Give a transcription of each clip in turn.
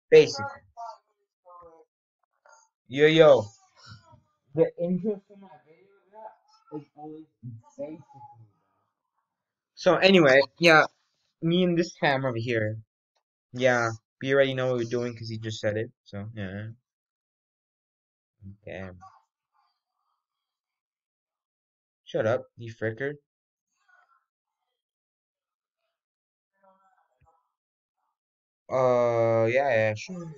Basically. Yo. The intro to my video is always basically. So anyway, yeah, me and this cam over here. Yeah, we already know what we're doing because he just said it. So yeah. Okay. Shut up, you fricker. Yeah, sure.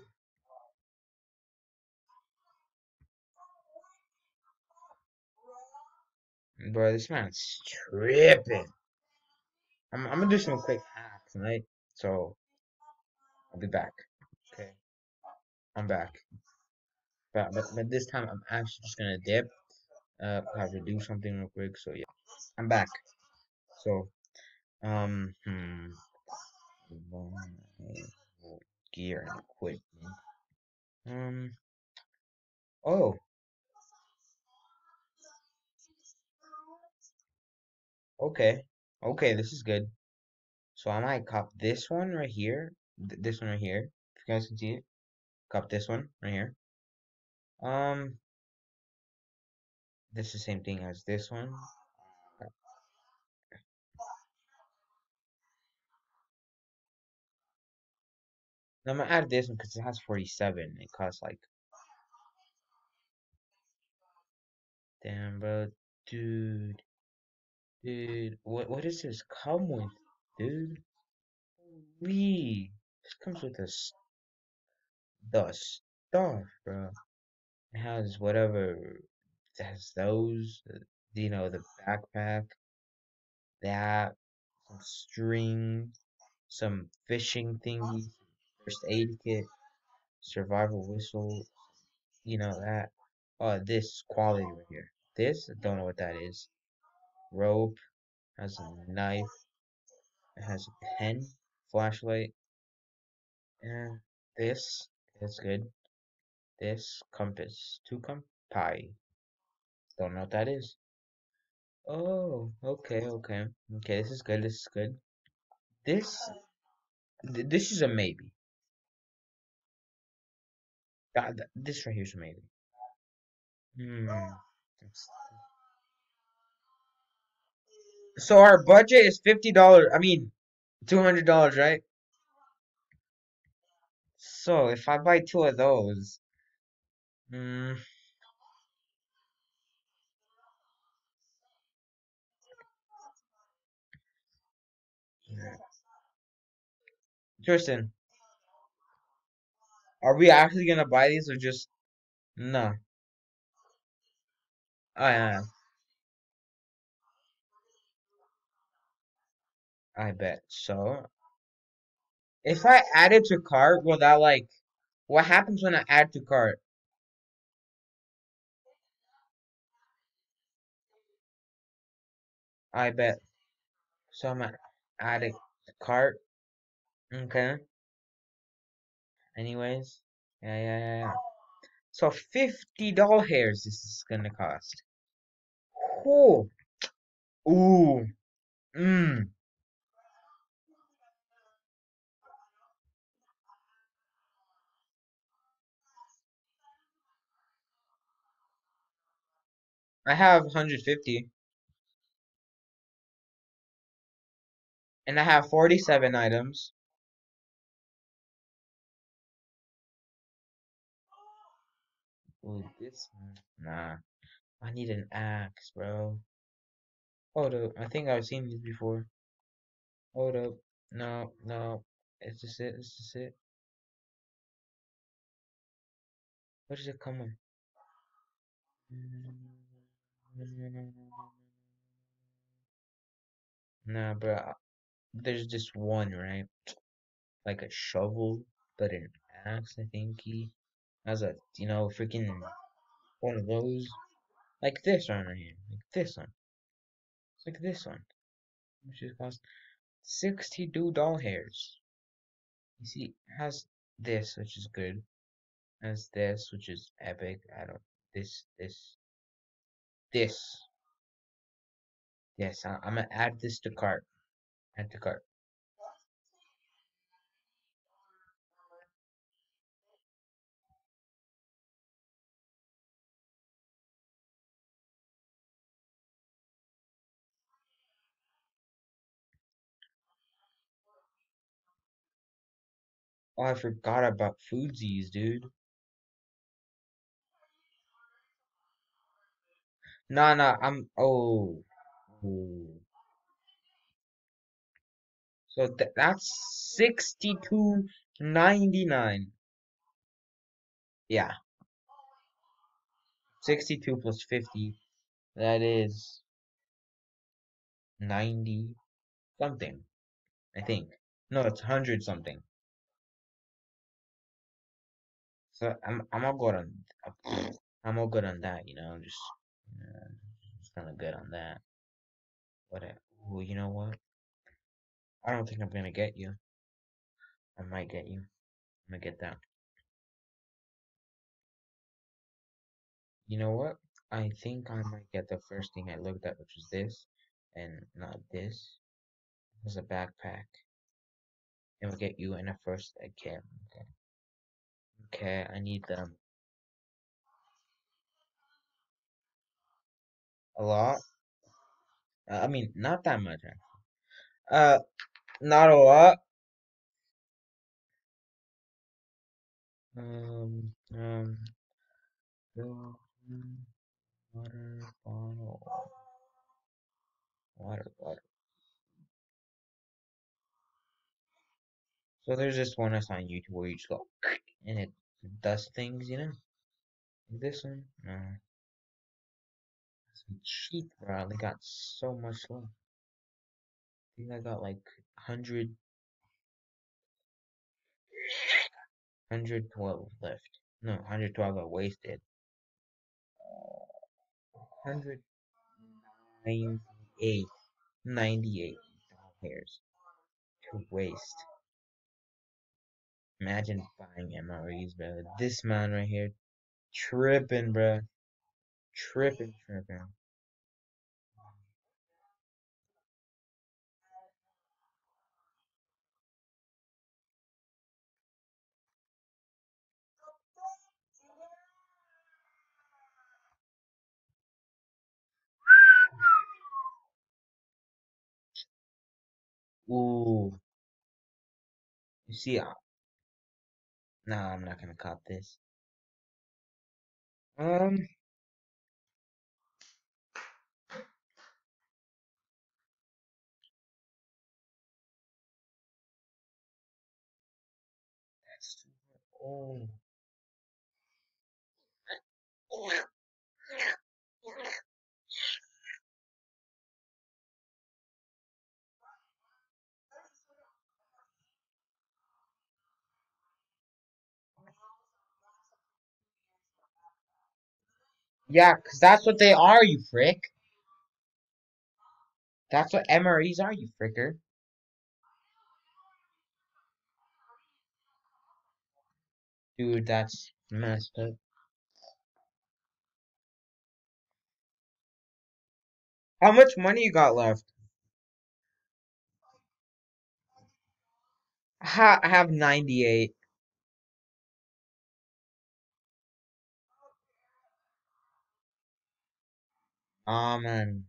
Bro, this man's tripping. I'm gonna do some quick hacks tonight. So I'll be back. Okay, I'm back. But this time I'm actually just gonna dip. Have to do something real quick. So yeah, I'm back. So um, hmm, gear and equipment. Um, oh, okay, okay, this is good. So I might cop this one right here. This one right here. If you guys can see it, cop this one right here. Um, this is the same thing as this one. Now I'm gonna add this one because it has 47. It costs like, damn, bro, dude, what does this come with, dude? We this comes with the stuff, bro. It has whatever. It has those, the backpack, that, some string, some fishing thingy, first aid kit, survival whistle, that. Oh, this quality right here. This, I don't know what that is. Rope, has a knife, it has a pen, flashlight, and that's good. This, compass, two pie. Don't know what that is. Oh, okay. Okay, this is good, this is good. This, this is a maybe. This right here is a maybe. Hmm. So our budget is $50. I mean, $200, right? So if I buy two of those, hmm, Tristan, are we actually gonna buy these or just no? I bet. So if I add it to cart, will that like what happens when I add to cart? I bet. So I'm gonna add it to cart. Okay. Anyways. Yeah. So $50 this is gonna cost. Cool. Ooh. Mmm. I have 150 and I have 47 items. Ooh, this one. Nah. I need an axe, bro. Hold up. I think I've seen these before. Hold up. No. Is this it? Is this it? What does it come with? Nah, bro. There's just one, right? Like a shovel, but an axe, I think he has freaking one of those. Like this one right here. Like this one. It's like this one. Which is cost $62. You see, it has this, which is good. Has this, which is epic. I don't this. Yes, I'm gonna add this to cart. Add to cart. Oh, I forgot about foodsies, dude. Nah, nah, I'm. Oh. Ooh. So that's 62.99. Yeah, 62 plus 50. That is 90 something, I think. No, it's 100 something. So I'm all good on I'm all good on that, just kind of good on that. But oh, you know what? I don't think I'm gonna get you. I might get you. I'm gonna get that. You know what? I think I might get the first thing I looked at, which is this, and not this. It was a backpack. And we'll get you in a first again. Okay. Okay, I need them a lot. I mean, not that much. Uh, not a lot. Um, um, fill water bottle, water. So there's this one that's on YouTube where you just go and it does things. Like this one, no, it's cheap, bro. They got so much left. I think I got like 112 left. No, 112 got wasted. 198, 98 dollars to waste. Imagine buying MREs, bro. This man right here, tripping, bro. Tripping. Ooh, you see, nah, I'm not gonna cop this. Um, that's too oh. Yeah, 'cause that's what they are, you frick. That's what MREs are, you fricker. Dude, that's messed up. How much money you got left? I have 98. Oh, man.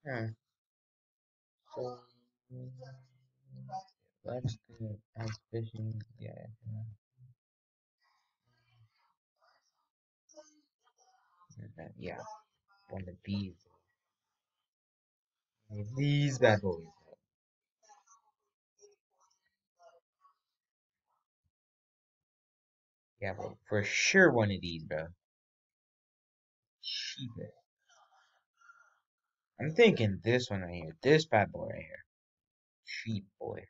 Huh. So, let's do ice fishing. Yeah. Yeah. One of these. These bad boys. Yeah, bro. For sure one of these, bro. Cheap. I'm thinking this one right here. This bad boy right here. Cheap boy.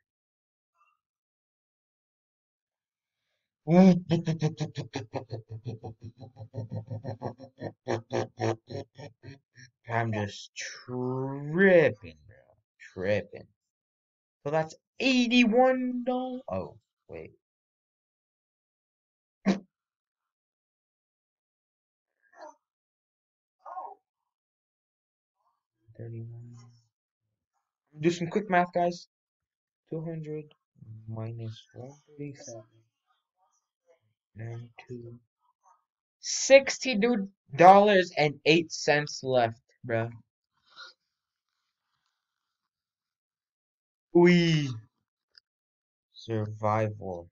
I'm just tripping, bro. Tripping. So that's $81. Oh, wait. 31. Do some quick math, guys. 200 minus 137. 92. $62.08 left, bro. We survival.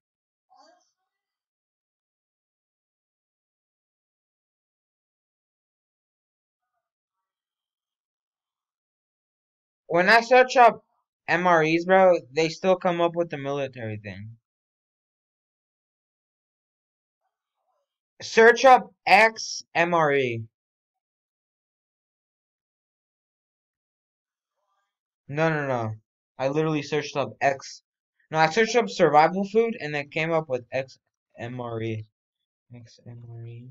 When I search up MREs, bro, they still come up with the military thing. Search up X MRE. No, no, no. I literally searched up X. No, I searched up survival food and then came up with X MRE. X MRE.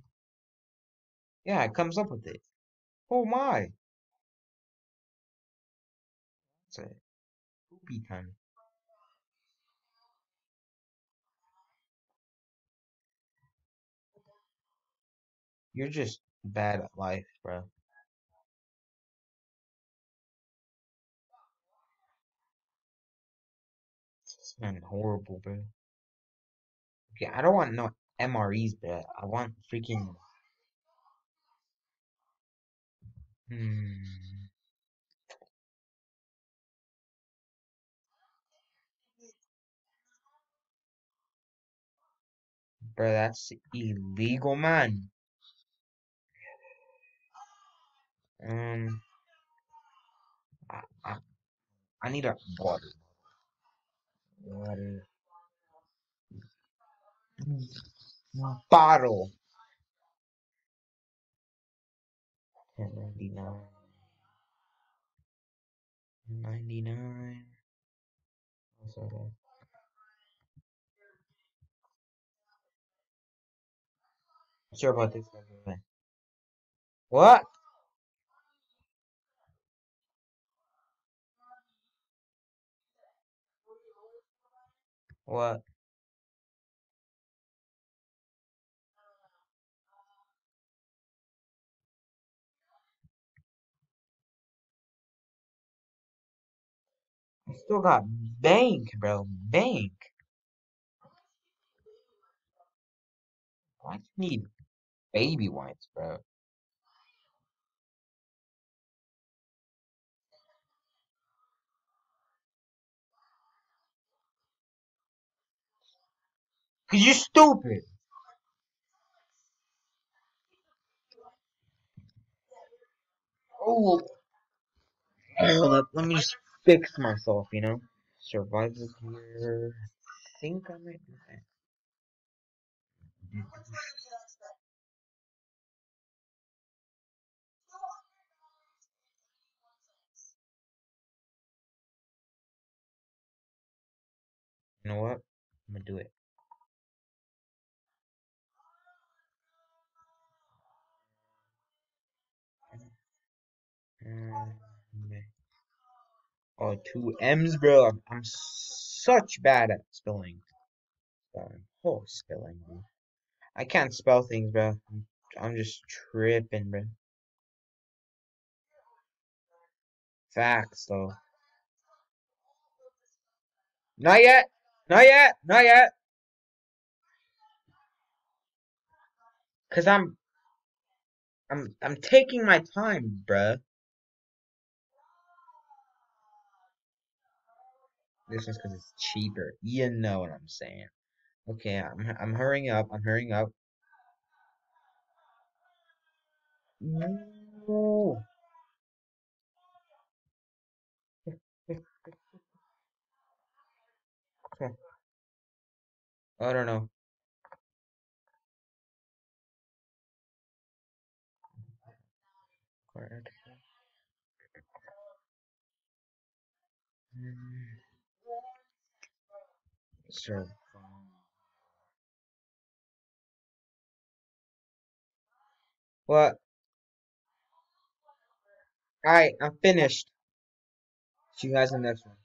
Yeah, it comes up with it. Oh my. It's a poopy time. You're just bad at life, bro. This man horrible, bro. Okay, I don't want no MREs, bro. I want freaking. Hmm. Bro, that's illegal, man. Um, I, I, I need a water. Water. Bottle. 10.99. 99. What's that? Sure about this. What? What? I still got bank, bro. Bank. Why do you need baby wipes, bro? Cause you stupid. Oh, hold up. Let me just fix myself, you know? Survival gear. I think I might do that. You know what? I'm gonna do it. Um, oh, two M's, bro. I'm such bad at spelling. Oh, spelling, bro. I can't spell things, bro. I'm just tripping, bro. Facts, though. Not yet. Not yet. Not yet. Cause I'm taking my time, bruh. This is cause it's cheaper. You know what I'm saying. Okay, I'm hurrying up. I'm hurrying up. No. Okay. I don't know. Sure. What? Alright, I'm finished. See you guys in the next one.